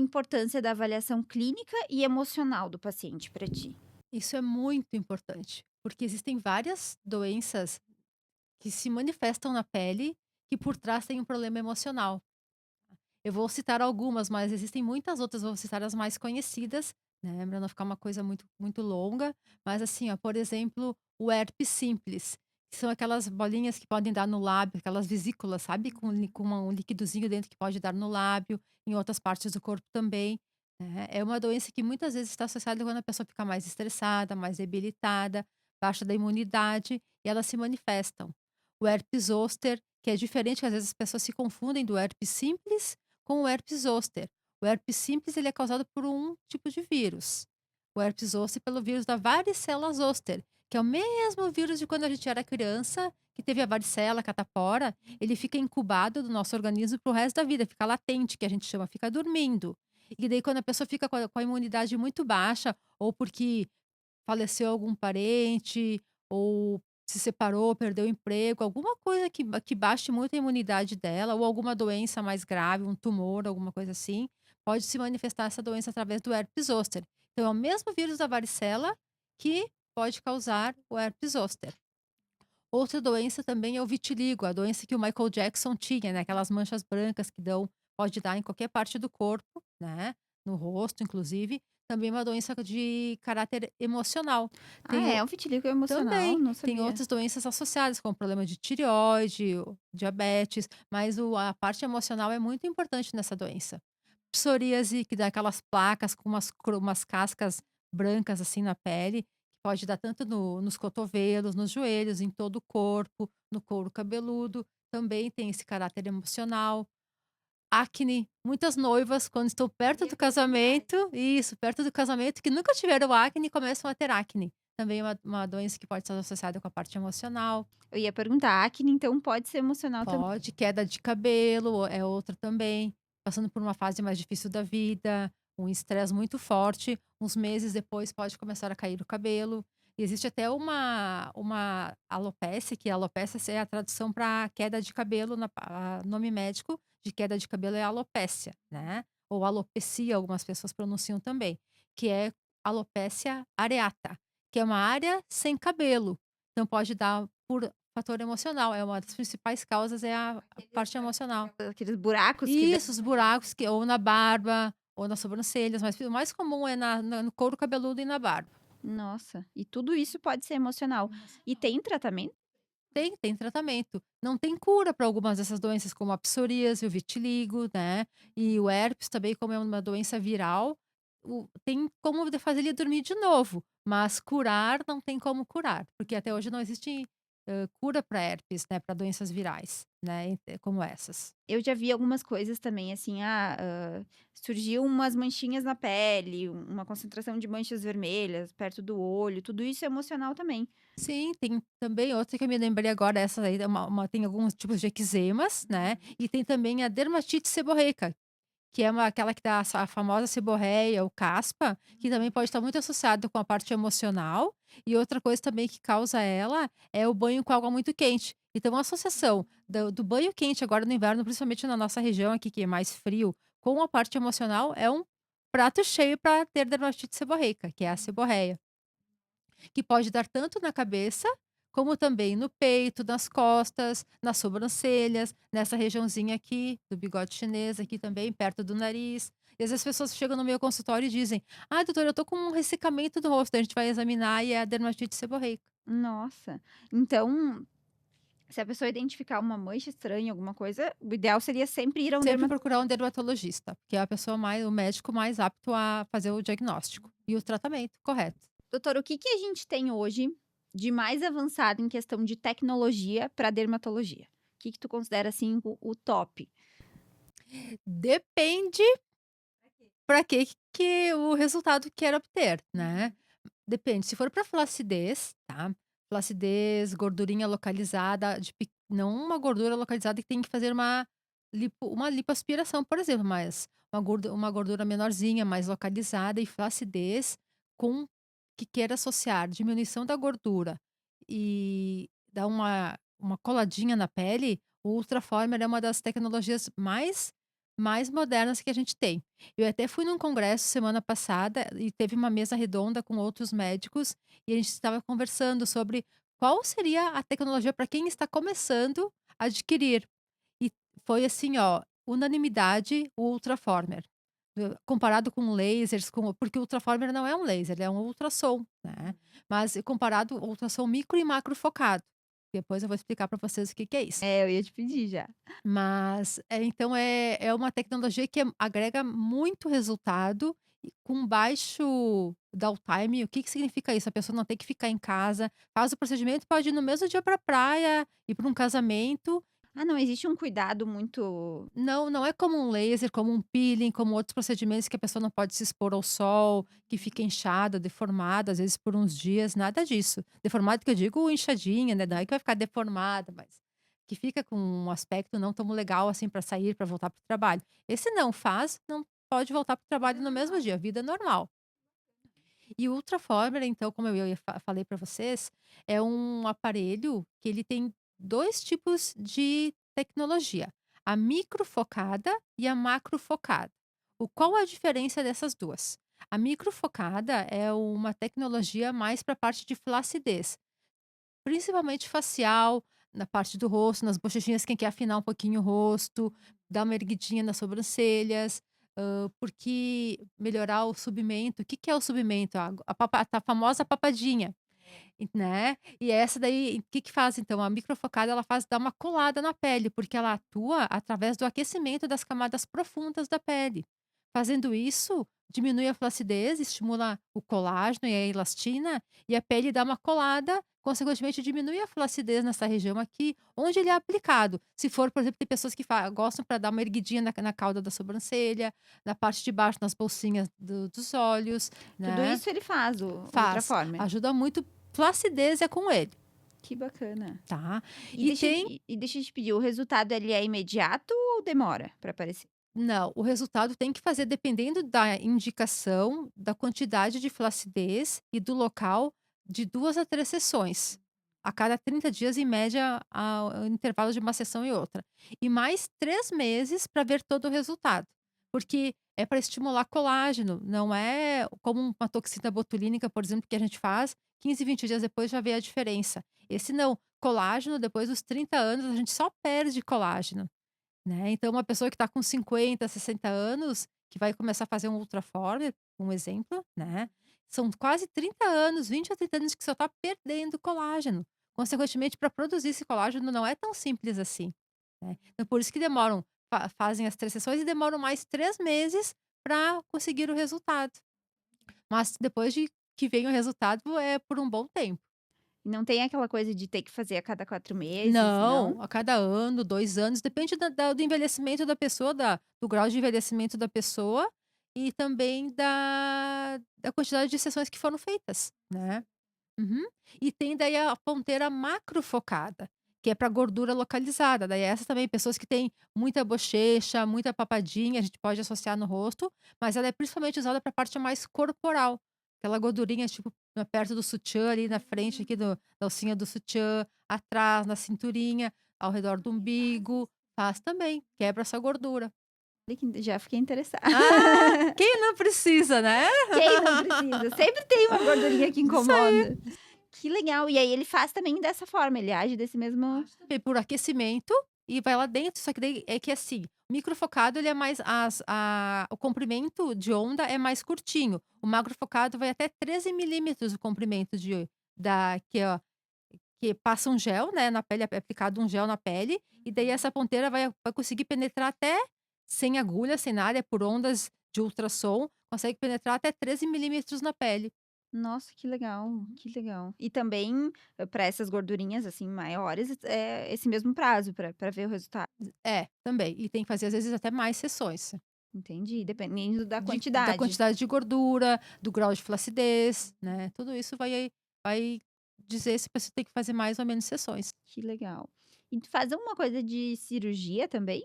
importância da avaliação clínica e emocional do paciente para ti? Isso é muito importante, porque existem várias doenças que se manifestam na pele, que por trás tem um problema emocional. Eu vou citar algumas, mas existem muitas outras, vou citar as mais conhecidas, né, pra não ficar uma coisa muito longa, mas assim, ó, por exemplo, o herpes simples, que são aquelas bolinhas que podem dar no lábio, aquelas vesículas, sabe, um liquidozinho dentro que pode dar no lábio, em outras partes do corpo também, né. É uma doença que muitas vezes está associada quando a pessoa fica mais estressada, mais debilitada, baixa da imunidade, e elas se manifestam. O herpes zoster, que é diferente, que às vezes as pessoas se confundem do herpes simples com o herpes zoster. O herpes simples ele é causado por um tipo de vírus. O herpes zoster pelo vírus da varicela zoster, que é o mesmo vírus de quando a gente era criança, que teve a varicela, a catapora, ele fica incubado do nosso organismo para o resto da vida, fica latente, que a gente chama, fica dormindo. E daí quando a pessoa fica com a imunidade muito baixa, ou porque faleceu algum parente, ou se separou, perdeu o emprego, alguma coisa que baixe muito a imunidade dela, ou alguma doença mais grave, um tumor, alguma coisa assim, pode se manifestar essa doença através do herpes zoster. Então é o mesmo vírus da varicela que pode causar o herpes zoster. Outra doença também é o vitiligo, a doença que o Michael Jackson tinha, né, aquelas manchas brancas que dão pode dar em qualquer parte do corpo, né, no rosto inclusive, também é uma doença de caráter emocional. Ah, Tem é o um vitiligo emocional? Também, Não tem sabia. outras doenças associadas, como problema de tireoide, o diabetes, mas a parte emocional é muito importante nessa doença. Psoríase, que dá aquelas placas com umas cascas brancas, assim, na pele, que pode dar tanto nos cotovelos, nos joelhos, em todo o corpo, no couro cabeludo, também tem esse caráter emocional. Acne, muitas noivas quando estão perto do casamento isso, perto do casamento, que nunca tiveram acne, começam a ter acne. Também é uma doença que pode estar associada com a parte emocional. Eu ia perguntar, acne então pode ser emocional também? Pode, queda de cabelo é outra também, passando por uma fase mais difícil da vida, um estresse muito forte, uns meses depois pode começar a cair o cabelo. E existe até uma alopecia, que a alopecia é a tradução para queda de cabelo, nome médico de queda de cabelo é alopecia, né, ou alopecia, algumas pessoas pronunciam também, que é alopecia areata, que é uma área sem cabelo. Então pode dar por fator emocional, é uma das principais causas é a parte emocional. Aqueles buracos que dá. Isso, os buracos que ou na barba, ou nas sobrancelhas, mas o mais comum é no couro cabeludo e na barba. Nossa, e tudo isso pode ser emocional. E tem tratamento? Tem tratamento. Não tem cura para algumas dessas doenças, como a psoríase, o vitiligo, né, e o herpes também, como é uma doença viral, tem como fazer ele dormir de novo, mas curar não tem como curar, porque até hoje não existe, cura para herpes, né, para doenças virais, né, como essas. Eu já vi algumas coisas também, assim, surgiu umas manchinhas na pele, uma concentração de manchas vermelhas perto do olho, tudo isso é emocional também. Sim, tem também outra que eu me lembrei agora, essa aí é tem alguns tipos de eczemas, né, e tem também a dermatite seborreica, que é aquela que dá a famosa seborreia ou caspa, que também pode estar muito associado com a parte emocional, e outra coisa também que causa ela é o banho com água muito quente. Então a associação do banho quente agora no inverno, principalmente na nossa região aqui que é mais frio, com a parte emocional é um prato cheio para ter dermatite seborreica, que é a seborreia. Que pode dar tanto na cabeça, como também no peito, nas costas, nas sobrancelhas, nessa regiãozinha aqui do bigode chinês, aqui também, perto do nariz. E às vezes as pessoas chegam no meu consultório e dizem: "Ah, doutora, eu tô com um ressecamento do rosto". Daí a gente vai examinar e é a dermatite seborreica. Nossa, então, se a pessoa identificar uma mancha estranha, alguma coisa, o ideal seria sempre ir a um Sempre dermatologista. procurar um dermatologista, que é a pessoa mais o médico mais apto a fazer o diagnóstico e o tratamento correto. Doutor, o que que a gente tem hoje de mais avançado em questão de tecnologia para dermatologia? O que que tu considera, assim, o top? Depende para que o resultado quer obter, né. Depende, se for para flacidez, tá, flacidez, gordurinha localizada de não uma gordura localizada que tem que fazer uma lipoaspiração, por exemplo, mas uma gordura menorzinha, mais localizada e flacidez com que queira associar diminuição da gordura e dar uma coladinha na pele, o Ultraformer é uma das tecnologias mais modernas que a gente tem. Eu até fui num congresso semana passada e teve uma mesa redonda com outros médicos e a gente estava conversando sobre qual seria a tecnologia para quem está começando a adquirir. E foi assim, ó, unanimidade o Ultraformer. Comparado com lasers, porque o Ultraformer não é um laser, ele é um ultrassom, né. Mas comparado ao ultrassom micro e macro focado. Depois eu vou explicar para vocês o que que é isso. É, eu ia te pedir já. Mas, então é uma tecnologia que agrega muito resultado e com baixo downtime. O que que significa isso? A pessoa não tem que ficar em casa, faz o procedimento, pode ir no mesmo dia pra praia, ir para um casamento. Ah, não, existe um cuidado muito Não, não é como um laser, como um peeling, como outros procedimentos que a pessoa não pode se expor ao sol, que fica inchada, deformada, às vezes por uns dias, nada disso. Deformada que eu digo inchadinha, né, não é que vai ficar deformada, mas que fica com um aspecto não tão legal, assim, para sair, para voltar para o trabalho. Esse não faz, não pode voltar para o trabalho no mesmo dia, vida normal. E o Ultraformer, então, como eu falei para vocês, é um aparelho que ele tem 2 tipos de tecnologia, a microfocada e a macrofocada. Qual a diferença dessas 2? A microfocada é uma tecnologia mais para a parte de flacidez, principalmente facial, na parte do rosto, nas bochechinhas, quem quer afinar um pouquinho o rosto, dar uma erguidinha nas sobrancelhas, porque melhorar o submento. O que que é o submento? A famosa papadinha, né. E essa daí, o que que faz então? A microfocada, ela faz dar uma colada na pele, porque ela atua através do aquecimento das camadas profundas da pele. Fazendo isso, diminui a flacidez, estimula o colágeno e a elastina, e a pele dá uma colada, consequentemente diminui a flacidez nessa região aqui, onde ele é aplicado. Se for, por exemplo, tem pessoas que gostam para dar uma erguidinha na cauda da sobrancelha, na parte de baixo, nas bolsinhas dos olhos, tudo né. isso ele faz, o Faz, Ultraformer. ajuda muito, flacidez é com ele, Que bacana. tá. E E deixa tem e deixa eu te pedir, o resultado ele é imediato ou demora para aparecer? Não, o resultado tem que fazer dependendo da indicação, da quantidade de flacidez e do local, de 2 a 3 sessões. A cada 30 dias, em média, ao intervalo de uma sessão e outra. E mais 3 meses para ver todo o resultado. Porque é para estimular colágeno, não é como uma toxina botulínica, por exemplo, que a gente faz, 15, 20 dias depois já vê a diferença. Esse não, colágeno depois dos 30 anos a gente só perde colágeno. Né, então uma pessoa que está com 50, 60 anos, que vai começar a fazer um Ultraformer, um exemplo, né, são quase 30 anos, 20 a 30 anos que só está perdendo colágeno. Consequentemente, para produzir esse colágeno não é tão simples assim, né. Então por isso que demoram, fazem as 3 sessões e demoram mais 3 meses para conseguir o resultado. Mas depois de que vem o resultado é por um bom tempo. Não tem aquela coisa de ter que fazer a cada 4 meses, não? Não, a cada ano, 2 anos, depende do envelhecimento da pessoa, do grau de envelhecimento da pessoa e também da quantidade de sessões que foram feitas, né. Uhum. E tem daí a ponteira macrofocada, que é para gordura localizada, daí essa também, pessoas que têm muita bochecha, muita papadinha, a gente pode associar no rosto, mas ela é principalmente usada para a parte mais corporal, aquela gordurinha, tipo, perto do sutiã, ali na frente aqui da alcinha do sutiã, atrás, na cinturinha, ao redor do umbigo, faz também, quebra essa gordura. Olha que já fiquei interessada. Ah, quem não precisa, né? Quem não precisa? Sempre tem uma gordurinha que Isso aí. incomoda. Que legal. E aí ele faz também dessa forma, ele age desse mesmo Por aquecimento e vai lá dentro, só que daí é que assim, o microfocado ele é mais o comprimento de onda é mais curtinho, o macrofocado vai até 13 milímetros o comprimento que passa um gel, né, na pele, é aplicado um gel na pele, e daí essa ponteira vai conseguir penetrar até sem agulha, sem nada, é por ondas de ultrassom, consegue penetrar até 13 milímetros na pele. nossa, que legal, que legal. E também, para essas gordurinhas, assim, maiores, é esse mesmo prazo para ver o resultado. É, também, e tem que fazer às vezes até mais sessões. Entendi, dependendo da Da quantidade. quantidade de gordura, do grau de flacidez, né, tudo isso vai dizer se você tem que fazer mais ou menos sessões. Que legal. E tu faz alguma coisa de cirurgia também?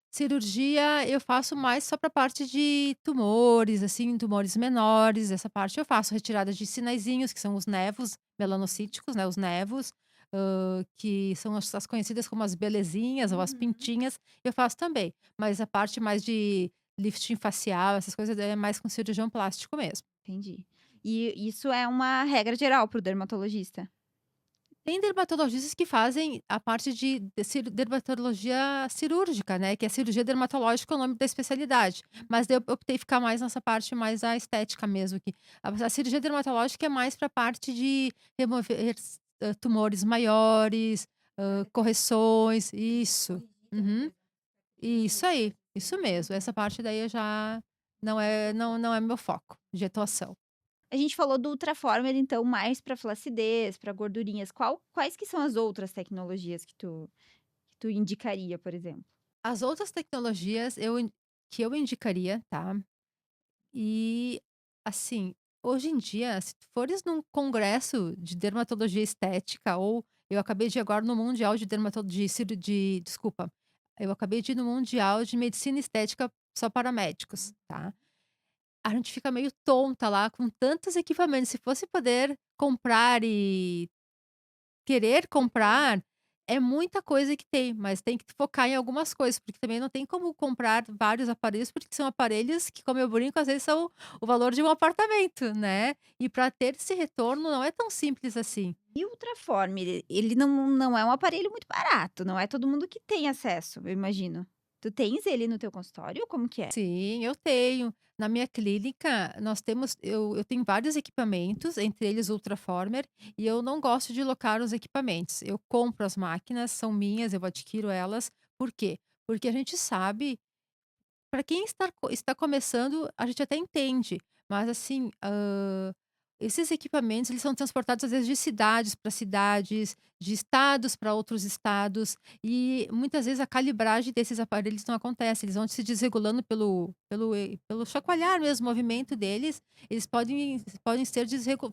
Cirurgia eu faço mais só para parte de tumores, assim, tumores menores, essa parte eu faço, retirada de sinaizinhos, que são os nevos melanocíticos, né, os nevos, que são as conhecidas como as belezinhas ou as Uhum. pintinhas, eu faço também. Mas a parte mais de lifting facial, essas coisas, é mais com cirurgião plástico mesmo. Entendi. E isso é uma regra geral para o dermatologista? Tem dermatologistas que fazem a parte de dermatologia cirúrgica, né, que é cirurgia dermatológica, é o nome da especialidade. Mas daí eu optei ficar mais nessa parte mais da estética mesmo, que a cirurgia dermatológica é mais para a parte de remover tumores maiores, correções, isso. Uhum. Isso aí, isso mesmo. Essa parte daí eu já não é meu foco de atuação. A gente falou do Ultraformer, então, mais para flacidez, para gordurinhas. Quais que são as outras tecnologias que tu indicaria, por exemplo? As outras tecnologias que eu indicaria, tá, e, assim, hoje em dia, se tu fores num congresso de dermatologia estética ou eu acabei de ir agora no mundial de dermato de ciru de desculpa, eu acabei de ir no mundial de medicina estética só para médicos, tá. A gente fica meio tonta lá com tantos equipamentos, se fosse poder comprar e querer comprar, é muita coisa que tem, mas tem que focar em algumas coisas, porque também não tem como comprar vários aparelhos, porque são aparelhos que, como eu brinco, às vezes são o valor de um apartamento, né. E para ter esse retorno não é tão simples assim. E o Ultraformer, ele não é um aparelho muito barato, não é todo mundo que tem acesso, eu imagino. Tu tens ele no teu consultório, como que é? Sim, eu tenho. Na minha clínica, nós temos eu tenho vários equipamentos, entre eles o Ultraformer, e eu não gosto de locar os equipamentos. Eu compro as máquinas, são minhas, eu adquiro elas. Por quê? Porque a gente sabe. Para quem está começando, a gente até entende, mas assim, esses equipamentos eles são transportados às vezes de cidades para cidades, de estados para outros estados, e muitas vezes a calibragem desses aparelhos não acontece, eles vão se desregulando pelo chacoalhar mesmo, o movimento deles, eles podem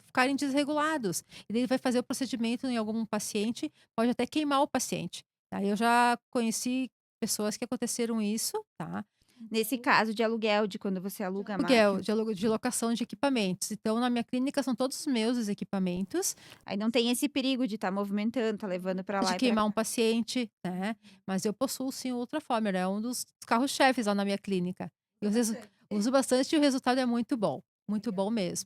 ficarem desregulados, e daí vai fazer o procedimento em algum paciente, pode até queimar o paciente, tá. Eu já conheci pessoas que aconteceram isso, tá. Nesse caso de aluguel, de quando você aluga a Aluguel, máquina. de locação de equipamentos. Então, na minha clínica são todos meus os equipamentos, Aí não tem esse perigo de estar movimentando, tá levando para de lá e para queimar um cá. paciente, né, mas eu possuo sim o Ultraformer, é um dos carros-chefes lá na minha clínica. E às vezes uso bastante e o resultado é muito bom mesmo.